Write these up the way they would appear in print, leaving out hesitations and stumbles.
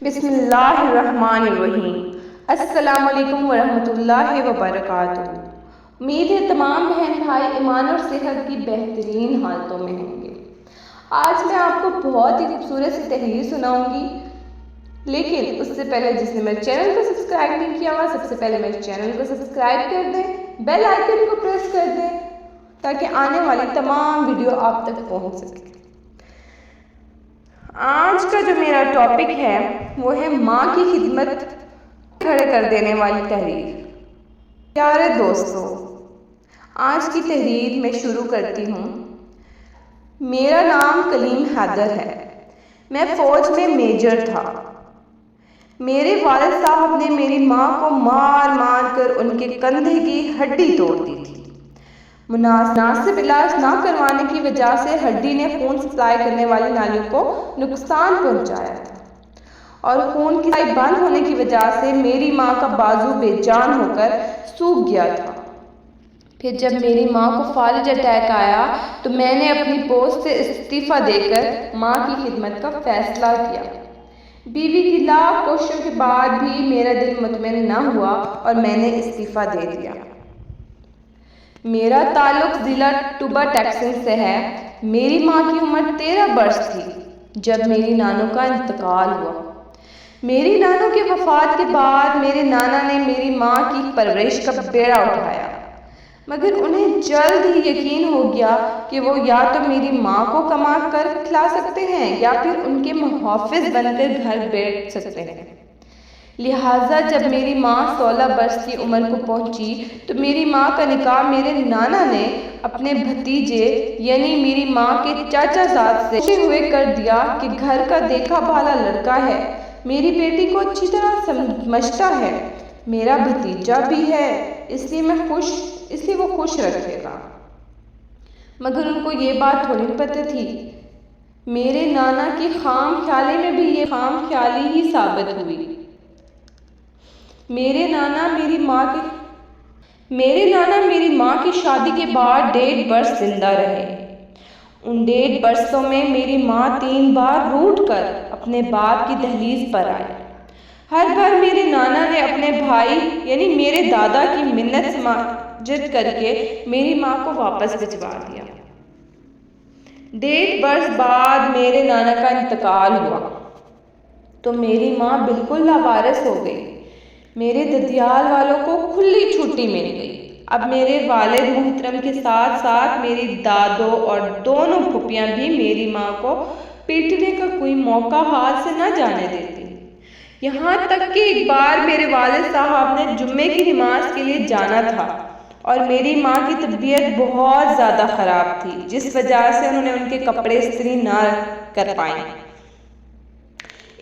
بسم اللہ الرحمن الرحیم۔ السلام علیکم ورحمۃ اللہ وبرکاتہ۔ امید ہے تمام بہن بھائی ایمان اور صحت کی بہترین حالتوں میں ہوں گے۔ آج میں آپ کو بہت ہی خوبصورت سی تحریر سناؤں گی، لیکن اس سے پہلے جس نے میرے چینل کو سبسکرائب نہیں کیا ہوا، سب سے پہلے میرے چینل کو سبسکرائب کر دیں، بیل آئیکن کو پریس کر دیں تاکہ آنے والی تمام ویڈیو آپ تک پہنچ سکے۔ آج کا جو میرا ٹاپک ہے وہ ہے ماں کی خدمت کھڑے کر دینے والی تحریر۔ پیارے دوستو، آج کی تحریر میں شروع کرتی ہوں۔ میرا نام کلیم حیدر ہے، میں فوج میں میجر تھا۔ میرے والد صاحب نے میری ماں کو مار مار کر ان کے کندھے کی ہڈی توڑ دی تھی۔ مناسب علاج نہ کروانے کی وجہ سے ہڈی نے خون سپلائی کرنے والی نالیوں کو نقصان پہنچایا تھا، اور خون کی سپلائی بند ہونے کی وجہ سے میری ماں کا بازو بے جان ہو کر سوکھ گیا تھا۔ پھر جب میری ماں کو فالج اٹیک آیا تو میں نے اپنی پوسٹ سے استعفیٰ دے کر ماں کی خدمت کا فیصلہ کیا۔ بیوی کی لاکھ کوششوں کے بعد بھی میرا دل مطمئن نہ ہوا اور میں نے استعفیٰ دے دیا۔ میرا تعلق ضلع ٹوبا ٹیکسن سے ہے۔ میری ماں کی عمر 13 برس تھی جب میری نانو کا انتقال ہوا۔ میری نانو کی وفات کے بعد میرے نانا نے میری ماں کی پرورش کا بیڑا اٹھایا، مگر انہیں جلد ہی یقین ہو گیا کہ وہ یا تو میری ماں کو کما کر کھلا سکتے ہیں یا پھر ان کے محافظ بن کر گھر بیٹھ سکتے ہیں۔ لہٰذا جب میری ماں 16 برس کی عمر کو پہنچی تو میری ماں کا نکاح میرے نانا نے اپنے بھتیجے یعنی میری ماں کے چاچا زاد سے خوشے ہوئے کر دیا کہ گھر کا دیکھا بھالا لڑکا ہے، میری بیٹی کو اچھی طرح سمجھتا ہے، میرا بھتیجا بھی ہے، اس لیے وہ خوش رکھے گا۔ مگر ان کو یہ بات تھوڑی پتہ تھی، میرے نانا کی خام خیالی میں بھی یہ خام خیالی ہی ثابت ہوئی۔ میرے نانا میری ماں کی شادی کے بعد 1.5 برس زندہ رہے۔ ان 1.5 برسوں میں میری ماں 3 بار روٹھ کر اپنے باپ کی دہلیز پر آئی۔ ہر بار میرے نانا نے اپنے بھائی یعنی میرے دادا کی منت سماجت کر کے میری ماں کو واپس بھجوا دیا۔ 1.5 برس بعد میرے نانا کا انتقال ہوا تو میری ماں بالکل لاوارث ہو گئی۔ میرے ددیال والوں کو کھلی چھٹی مل گئی۔ اب میرے والد محترم کے ساتھ ساتھ میری دادو اور دونوں پھوپھیاں بھی میری ماں کو پیٹنے کا کوئی موقع ہاتھ سے نہ جانے دیتی۔ یہاں تک کہ ایک بار میرے والد صاحب نے جمعے کی نماز کے لیے جانا تھا اور میری ماں کی طبیعت بہت زیادہ خراب تھی، جس وجہ سے انہوں نے ان کے کپڑے استری نہ کر پائے۔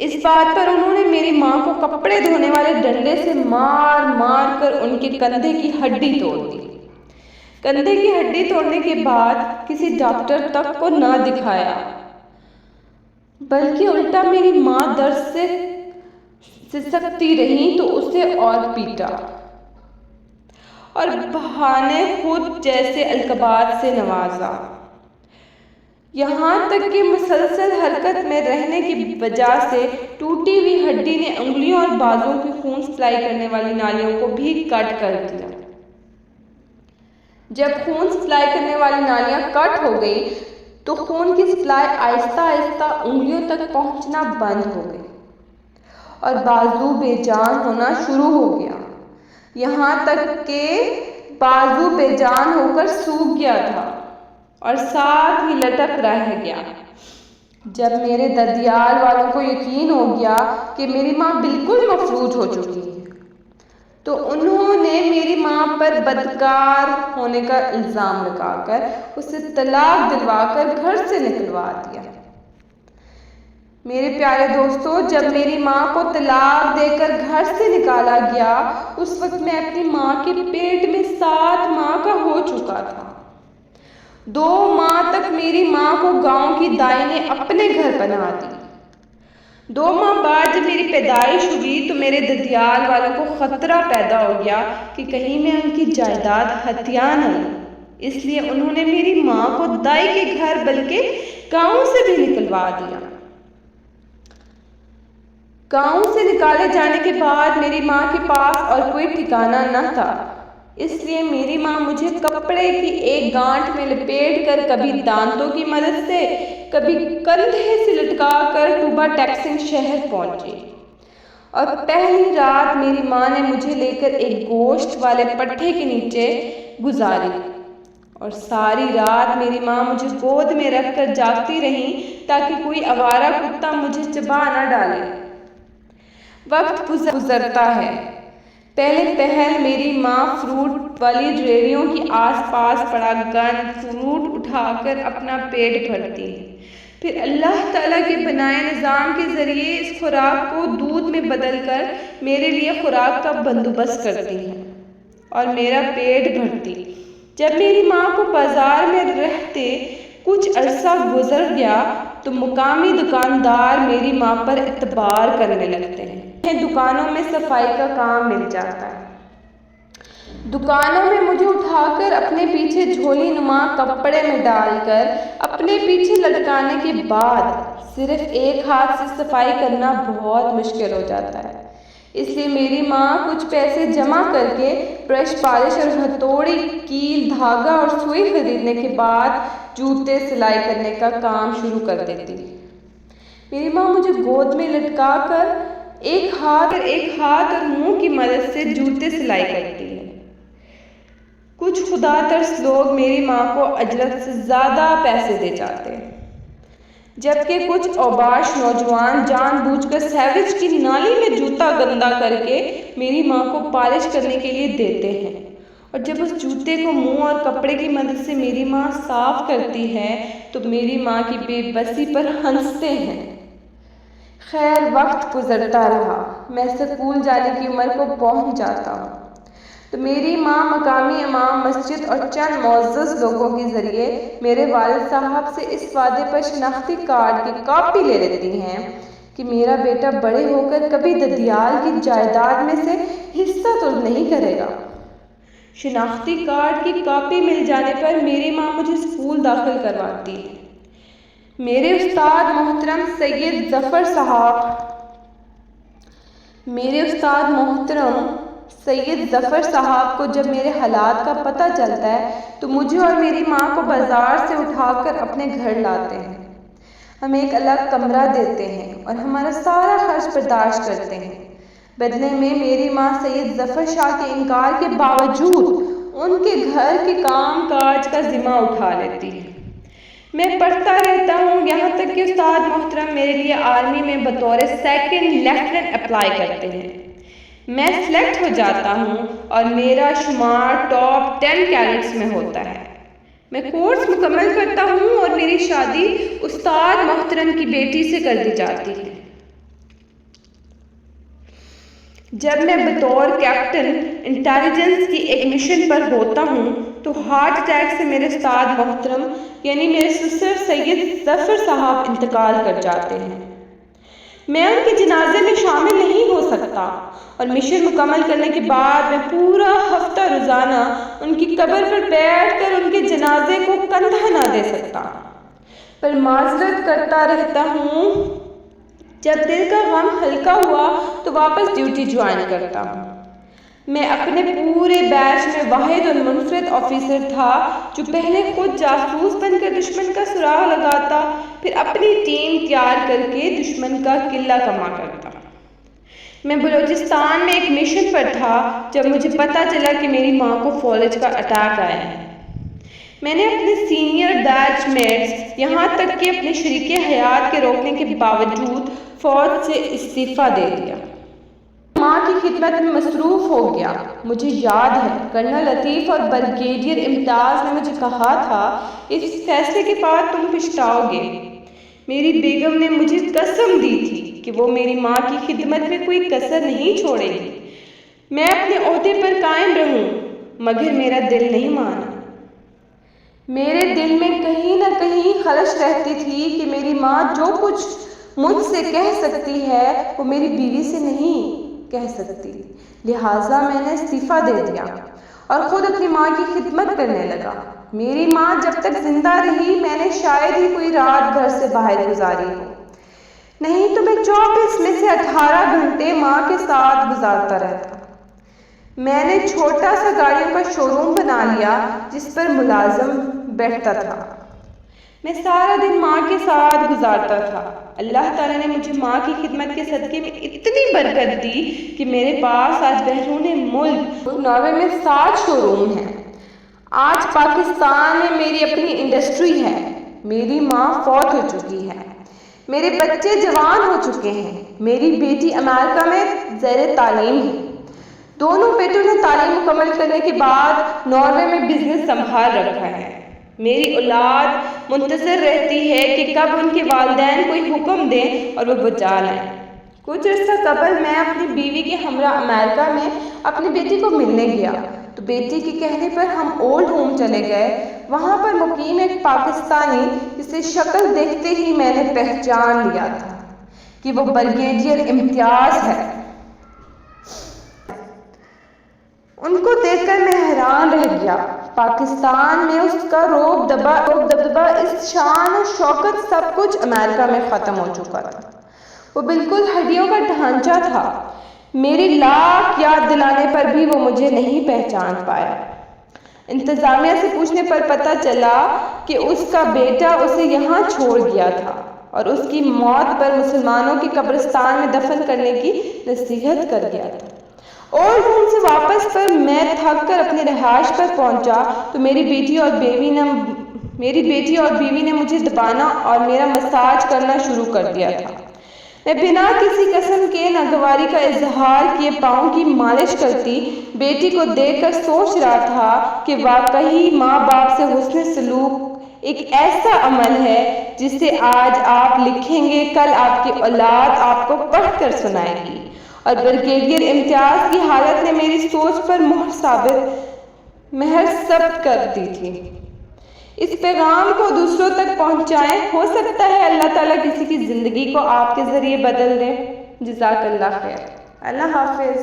اس بات پر انہوں نے میری ماں کو کپڑے دھونے والے ڈنڈے سے مار مار کر ان کے کندھے کی ہڈی توڑ دی۔ کندھے کی ہڈی توڑنے کے بعد کسی ڈاکٹر تک کو نہ دکھایا، بلکہ الٹا میری ماں درد سے سسکتی رہی تو اسے اور پیٹا اور بہانے خود جیسے القابات سے نوازا، یہاں تک کہ مسلسل حرکت میں رہنے کی وجہ سے ٹوٹی ہوئی ہڈی نے انگلیوں اور بازوں کی خون سپلائی کرنے والی نالیوں کو بھی کٹ کر دیا۔ جب خون سپلائی کرنے والی نالیاں کٹ ہو گئی تو خون کی سپلائی آہستہ آہستہ انگلیوں تک پہنچنا بند ہو گئی اور بازو بے جان ہونا شروع ہو گیا، یہاں تک کہ بازو بے جان ہو کر سوکھ گیا تھا اور ساتھ ہی لٹک رہ گیا۔ جب میرے ددیال والوں کو یقین ہو گیا کہ میری ماں بالکل مفلوج ہو چکی ہے تو انہوں نے میری ماں پر بدکار ہونے کا الزام لگا کر اسے طلاق دلوا کر گھر سے نکلوا دیا۔ میرے پیارے دوستو، جب میری ماں کو طلاق دے کر گھر سے نکالا گیا اس وقت میں اپنی ماں کے پیٹ میں 7 ماہ کا ہو چکا تھا۔ 2 ماہ تک میری ماں کو گاؤں کی دائی نے اپنے گھر پناہ دی۔ 2 ماہ بعد جب میری پیدائش ہوئی تو میرے ددیال والوں کو خطرہ پیدا ہو گیا کہ کہیں میں ان کی جائیداد ہتھیا نہ لوں، اس لیے انہوں نے میری ماں کو دائی کے گھر بلکہ گاؤں سے بھی نکلوا دیا۔ گاؤں سے نکالے جانے کے بعد میری ماں کے پاس اور کوئی ٹھکانہ نہ تھا، اس لیے میری ماں مجھے کپڑے کی ایک گانٹھ میں لپیٹ کر کبھی دانتوں کی مدد سے، کبھی کندھے سے لٹکا کر ٹوبا ٹیکسنگ شہر پہنچی۔ اور پہلی رات میری ماں نے مجھے لے کر ایک گوشت والے پٹھے کے نیچے گزاری، اور ساری رات میری ماں مجھے گود میں رکھ کر جاگتی رہی تاکہ کوئی آوارہ کتا مجھے چبا نہ ڈالے۔ وقت گزرتا ہے۔ پہلے پہل میری ماں فروٹ والی ریڑھیوں کی آس پاس پڑا گند فروٹ اٹھا کر اپنا پیٹ بھرتی ہے، پھر اللہ تعالیٰ کے بنائے نظام کے ذریعے اس خوراک کو دودھ میں بدل کر میرے لیے خوراک کا بندوبست کرتی ہے اور میرا پیٹ بھرتی۔ جب میری ماں کو بازار میں رہتے کچھ عرصہ گزر گیا تو مقامی دکاندار میری ماں پر اعتبار کرنے لگتے ہیں۔ دکانوں میں صفائی کا کام مل جاتا ہے۔ دکانوں میں مجھے اٹھا کر اپنے پیچھے جھولی نما کپڑے میں ڈال کر اپنے پیچھے لٹکانے کے بعد صرف ایک ہاتھ سے صفائی کرنا بہت مشکل ہو جاتا ہے، اس لیے میری ماں کچھ پیسے جمع کر کے برش پالش اور ہتھوڑی کیل دھاگا اور سوئی خریدنے کے بعد جوتے سلائی کرنے کا کام شروع کر دیتی۔ میری ماں مجھے گود میں لٹکا کر ایک ہاتھ اور منہ کی مدد سے جوتے سلائی کرتی ہے۔ کچھ خدا ترس لوگ میری ماں کو اجرت سے زیادہ پیسے دے جاتے ہیں، جبکہ کچھ اوباش نوجوان جان بوجھ کر سیویج کی نالی میں جوتا گندا کر کے میری ماں کو پالش کرنے کے لیے دیتے ہیں، اور جب اس جوتے کو منہ اور کپڑے کی مدد سے میری ماں صاف کرتی ہے تو میری ماں کی بے بسی پر ہنستے ہیں۔ خیر، وقت گزرتا رہا، میں اسکول جانے کی عمر کو پہنچ جاتا ہوں تو میری ماں مقامی امام مسجد اور چند معزز لوگوں کے ذریعے میرے والد صاحب سے اس وعدے پر شناختی کارڈ کی کاپی لے لیتی ہیں کہ میرا بیٹا بڑے ہو کر کبھی ددیال کی جائیداد میں سے حصہ تو نہیں کرے گا۔ شناختی کارڈ کی کاپی مل جانے پر میری ماں مجھے اسکول داخل کرواتی ہے۔ میرے استاد محترم سید ظفر صاحب کو جب میرے حالات کا پتہ چلتا ہے تو مجھے اور میری ماں کو بازار سے اٹھا کر اپنے گھر لاتے ہیں، ہمیں ایک الگ کمرہ دیتے ہیں اور ہمارا سارا خرچ برداشت کرتے ہیں۔ بدلے میں میری ماں سید ظفر شاہ کے انکار کے باوجود ان کے گھر کے کام کاج کا ذمہ اٹھا لیتی ہے۔ میں پڑھتا رہتا ہوں یہاں تک کہ استاد محترم میرے لیے آرمی میں بطور سیکنڈ لیفٹیننٹ اپلائی کرتے ہیں۔ میں سلیکٹ ہو جاتا ہوں اور میرا شمار ٹاپ 10 کیڈٹس میں ہوتا ہے۔ میں کورس مکمل کرتا ہوں اور میری شادی استاد محترم کی بیٹی سے کر دی جاتی ہے۔ جب میں بطور کیپٹن انٹیلیجنس کی ایک مشن پر ہوتا ہوں تو ہارٹ اٹیک سے میرے استاد محترم یعنی میرے سسر سید ظفر صاحب انتقال کر جاتے ہیں۔ میں ان کے جنازے میں شامل نہیں ہو سکتا اور مشن مکمل کرنے کے بعد میں پورا ہفتہ روزانہ ان کی قبر پر بیٹھ کر ان کے جنازے کو کندھا نہ دے سکتا، پر معذرت کرتا رہتا ہوں۔ جب دل کا غم ہلکا ہوا تو واپس ڈیوٹی جوائن کرتا ہوں۔ میں اپنے پورے بیچ میں واحد اور منفرد آفیسر تھا جو پہلے خود جاسوس بن کر دشمن کا سراغ لگاتا، پھر اپنی ٹیم تیار کر کے دشمن کا قلعہ کما کرتا۔ میں بلوچستان میں ایک مشن پر تھا جب مجھے پتہ چلا کہ میری ماں کو فالج کا اٹیک آیا ہے۔ میں نے اپنے سینئر بیچ میٹس یہاں تک کہ اپنے شریک حیات کے روکنے کے باوجود فوج سے استعفیٰ دے دیا۔ ماں کی خدمت میں مصروف ہو گیا۔ مجھے یاد ہے کرنل لطیف اور بریگیڈیئر امتیاز نے مجھے کہا تھا اس فیصلے کے بعد تم پچھتاؤ گے۔ میری بیگم نے مجھے قسم دی تھی کہ وہ میری ماں کی خدمت میں کوئی کسر نہیں چھوڑے گی۔ میں اپنے عہدے پر قائم رہوں، مگر میرا دل نہیں مانا۔ میرے دل میں کہیں نہ کہیں خلش رہتی تھی کہ میری ماں جو کچھ مجھ سے کہہ سکتی ہے وہ میری بیوی سے نہیں کہہ سکتی، لہٰذا میں نے استعفیٰ دے دیا اور خود اپنی ماں کی خدمت کرنے لگا۔ میری ماں جب تک زندہ رہی میں نے شاید ہی کوئی رات گھر سے باہر گزاری ہو۔ نہیں تو میں 24 میں سے 18 گھنٹے ماں کے ساتھ گزارتا رہتا۔ میں نے چھوٹا سا گاڑیوں کا شو روم بنا لیا جس پر ملازم بیٹھتا تھا۔ میں سارا دن ماں کے ساتھ گزارتا تھا۔ اللہ تعالیٰ نے مجھے ماں کی خدمت کے صدقے میں اتنی برکت دی کہ میرے پاس آج بیرون ملک ناروے میں 7 شو روم ہیں۔ آج پاکستان میں میری اپنی انڈسٹری ہے۔ میری ماں فوت ہو چکی ہے۔ میرے بچے جوان ہو چکے ہیں۔ میری بیٹی امریکہ میں زیر تعلیم ہے۔ دونوں بیٹوں نے تعلیم مکمل کرنے کے بعد ناروے میں بزنس سنبھال رکھا ہے۔ میری اولاد منتظر رہتی ہے کہ کب ان کے والدین کوئی حکم دیں اور وہ بچا لائیں۔ کچھ عرصہ قبل میں اپنی بیوی کے ہمراہ امریکہ میں اپنی بیٹی کو ملنے گیا تو بیٹی کے کہنے پر ہم اولڈ ہوم چلے گئے۔ وہاں پر مقیم ایک پاکستانی جسے شکل دیکھتے ہی میں نے پہچان لیا تھا کہ وہ بریگیڈیئر امتیاز ہے۔ ان کو دیکھ کر میں حیران رہ گیا۔ پاکستان میں اس کا روب دبدبہ، اس شان و شوکت، سب کچھ امریکہ میں ختم ہو چکا تھا۔ وہ بالکل ہڈیوں کا ڈھانچہ تھا۔ میری لاکھ یاد دلانے پر بھی وہ مجھے نہیں پہچان پایا۔ انتظامیہ سے پوچھنے پر پتہ چلا کہ اس کا بیٹا اسے یہاں چھوڑ گیا تھا اور اس کی موت پر مسلمانوں کے قبرستان میں دفن کرنے کی نصیحت کر گیا تھا۔ اولڈ ہوم سے واپس پر میں تھک کر اپنی رہائش پر پہنچا تو میری بیٹی اور بیوی نے مجھے دبانا اور میرا مساج کرنا شروع کر دیا تھا۔ میں بنا کسی قسم کے ناگواری کا اظہار کیے پاؤں کی مالش کرتی بیٹی کو دیکھ کر سوچ رہا تھا کہ واقعی ماں باپ سے حسن سلوک ایک ایسا عمل ہے جسے آج آپ لکھیں گے، کل آپ کی اولاد آپ کو پڑھ کر سنائے گی، اور بریگیڈیئر امتیاز کی حالت نے میری سوچ پر مہر ثبت کر دی تھی۔ اس پیغام کو دوسروں تک پہنچائیں، ہو سکتا ہے اللہ تعالیٰ کسی کی زندگی کو آپ کے ذریعے بدل دے۔ جزاک اللہ خیر۔ اللہ حافظ۔